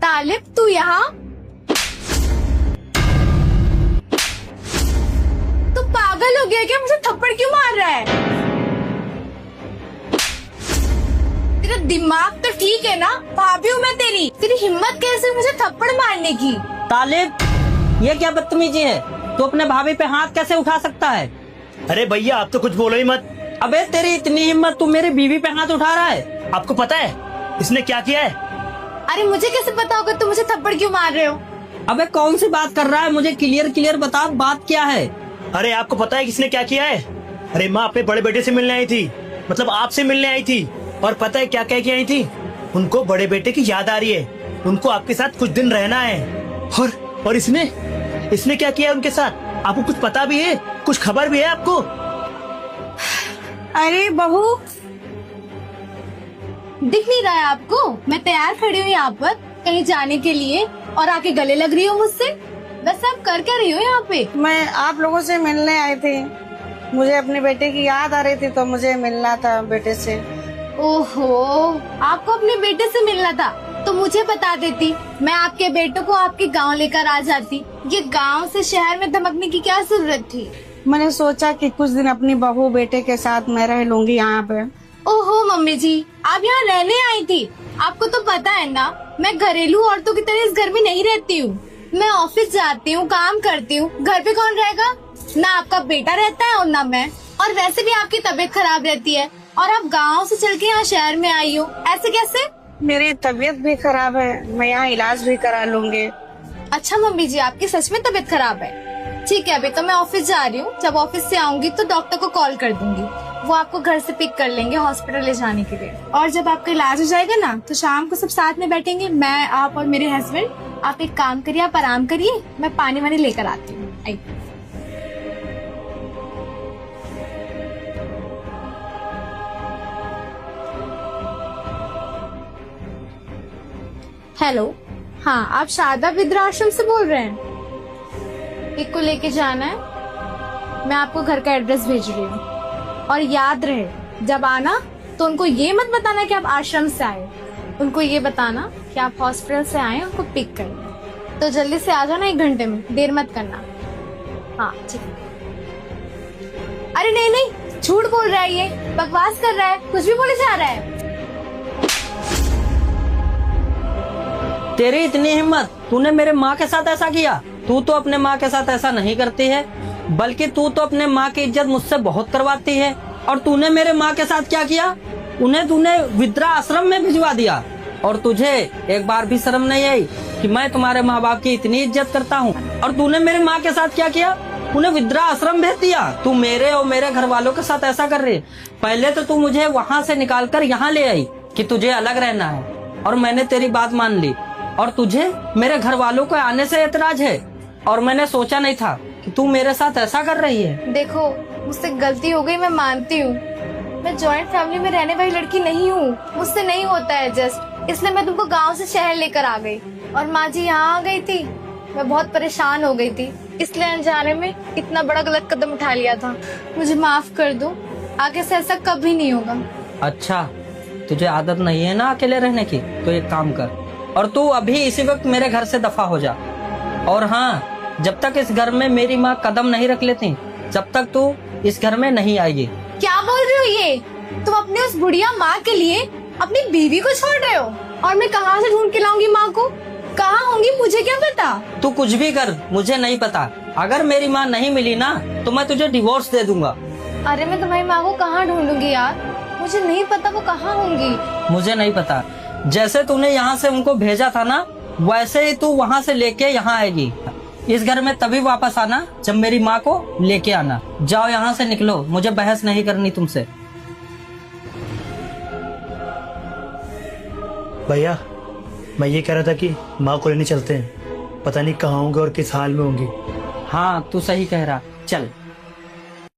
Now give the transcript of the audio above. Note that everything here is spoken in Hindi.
तालिब तू यहाँ? तू पागल हो गया क्या? मुझे थप्पड़ क्यों मार रहा है? तेरा दिमाग तो ठीक है ना? भाभी हूँ मैं तेरी। तेरी हिम्मत कैसे मुझे थप्पड़ मारने की? तालिब, ये क्या बदतमीजी है? तू अपने भाभी पे हाथ कैसे उठा सकता है? अरे भैया आप तो कुछ बोलो ही मत। अबे तेरी इतनी हिम्मत, तू मेरी बीवी पे हाथ उठा रहा है? आपको पता है इसने क्या किया है? अरे मुझे कैसे पता होगा तुम मुझे थप्पड़ क्यों मार रहे हो? अबे कौन सी बात कर रहा है? मुझे क्लियर बता, बात क्या है? अरे आपको पता है किसने क्या किया है? अरे माँ अपने बड़े बेटे से मिलने आई थी, मतलब आपसे मिलने आई थी। और पता है क्या कह के आई थी? उनको बड़े बेटे की याद आ रही है, उनको आपके साथ कुछ दिन रहना है। और इसने क्या किया उनके साथ? आपको कुछ पता भी है? कुछ खबर भी है आपको? अरे बहू, दिख नहीं रहा है आपको? मैं तैयार खड़ी हूँ यहाँ पर कहीं जाने के लिए और आके गले लग रही हो मुझसे। वैसे आप कर क्या रही हो यहाँ पे? मैं आप लोगों से मिलने आई थी, मुझे अपने बेटे की याद आ रही थी तो मुझे मिलना था बेटे से। ओहो, आपको अपने बेटे से मिलना था तो मुझे बता देती, मैं आपके बेटे को आपके गांव लेकर आ जाती। ये गांव से शहर में धमकने की क्या जरूरत थी? मैंने सोचा कि कुछ दिन अपनी बहू बेटे के साथ मैं रह लूंगी यहाँ पे। ओहो मम्मी जी, आप यहाँ रहने आई थी? आपको तो पता है ना, मैं घरेलू औरतों की तरह इस घर में नहीं रहती हूँ। मैं ऑफिस जाती हूँ, काम करती हूँ, घर पे कौन रहेगा? ना आपका बेटा रहता है और ना मैं। और वैसे भी आपकी तबीयत खराब रहती है और आप गाँव से चल के यहाँ शहर में आई हो, ऐसे कैसे? मेरी तबीयत भी खराब है, मैं यहाँ इलाज भी करा लूंगी। अच्छा मम्मी जी, आपकी सच में तबीयत खराब है? ठीक है, अभी तो मैं ऑफिस जा रही हूँ। जब ऑफिस से आऊंगी तो डॉक्टर को कॉल कर दूंगी, वो आपको घर से पिक कर लेंगे हॉस्पिटल ले जाने के लिए। और जब आपका इलाज हो जाएगा ना तो शाम को सब साथ में बैठेंगे, मैं, आप और मेरे हस्बैंड। आप एक काम करिए, आप आराम करिए, मैं पानी वानी लेकर आती हूँ। हेलो, हाँ आप शारदा वृद्धाश्रम से बोल रहे हैं? एक को लेके जाना है, मैं आपको घर का एड्रेस भेज रही हूँ। और याद रहे जब आना तो उनको ये मत बताना कि आप आश्रम से आए, उनको ये बताना कि आप हॉस्पिटल से आए, उनको पिक करना। तो जल्दी से आ जाना, 1 घंटे में, देर मत करना। हाँ ठीक है। अरे नहीं, झूठ बोल रहा है, ये बकवास कर रहा है, कुछ भी बोले जा रहा है। तेरी इतनी हिम्मत, तूने मेरे माँ के साथ ऐसा किया? तू तो अपने माँ के साथ ऐसा नहीं करती है, बल्कि तू तो अपने माँ की इज्जत मुझसे बहुत करवाती है। और तूने मेरे माँ के साथ क्या किया? उन्हें तूने वृद्धा आश्रम में भिजवा दिया। और तुझे एक बार भी शर्म नहीं आई कि मैं तुम्हारे माँ बाप की इतनी इज्जत करता हूँ? और तूने मेरे माँ के साथ क्या किया? उन्हें वृद्धा आश्रम भेज दिया। तू मेरे और मेरे घर वालों के साथ ऐसा कर रही है। पहले तो तू मुझे वहाँ से निकाल कर यहाँ ले आई कि तुझे अलग रहना है, और मैंने तेरी बात मान ली। और तुझे मेरे घर वालों को आने से एतराज है, और मैंने सोचा नहीं था कि तू मेरे साथ ऐसा कर रही है। देखो, मुझसे गलती हो गई, मैं मानती हूँ। मैं जॉइंट फैमिली में रहने वाली लड़की नहीं हूँ, मुझसे नहीं होता है एडजस्ट, इसलिए मैं तुमको गांव से शहर लेकर आ गई। और माँ जी यहाँ आ गई थी, मैं बहुत परेशान हो गई थी, इसलिए अनजाने में इतना बड़ा गलत कदम उठा लिया था। मुझे माफ कर दो, आगे से ऐसा कभी नहीं होगा। अच्छा, तुझे आदत नहीं है ना अकेले रहने की, तो एक काम कर, और तू अभी इसी वक्त मेरे घर से दफा हो जा। और हाँ, जब तक इस घर में मेरी माँ कदम नहीं रख लेती, जब तक तू इस घर में नहीं आएगी। क्या बोल रहे हो ये? तुम अपने उस बुढ़िया माँ के लिए अपनी बीवी को छोड़ रहे हो? और मैं कहाँ से ढूंढ के लाऊंगी माँ को? कहाँ होंगी मुझे क्या पता? तू कुछ भी कर, मुझे नहीं पता। अगर मेरी माँ नहीं मिली ना तो मैं तुझे डिवोर्स दे दूंगा। अरे मैं तुम्हारी माँ को कहाँ ढूंढूंगी यार, मुझे नहीं पता वो कहाँ होंगी। मुझे नहीं पता, जैसे तूने यहाँ से उनको भेजा था ना, वैसे ही तू वहाँ से लेके यहाँ आएगी। इस घर में तभी वापस आना जब मेरी माँ को लेके आना। जाओ यहाँ से, निकलो, मुझे बहस नहीं करनी तुमसे। भैया मैं ये कह रहा था कि माँ को लेने चलते हैं, पता नहीं कहाँ होंगे और किस हाल में होंगी। हाँ तू सही कह रहा, चल।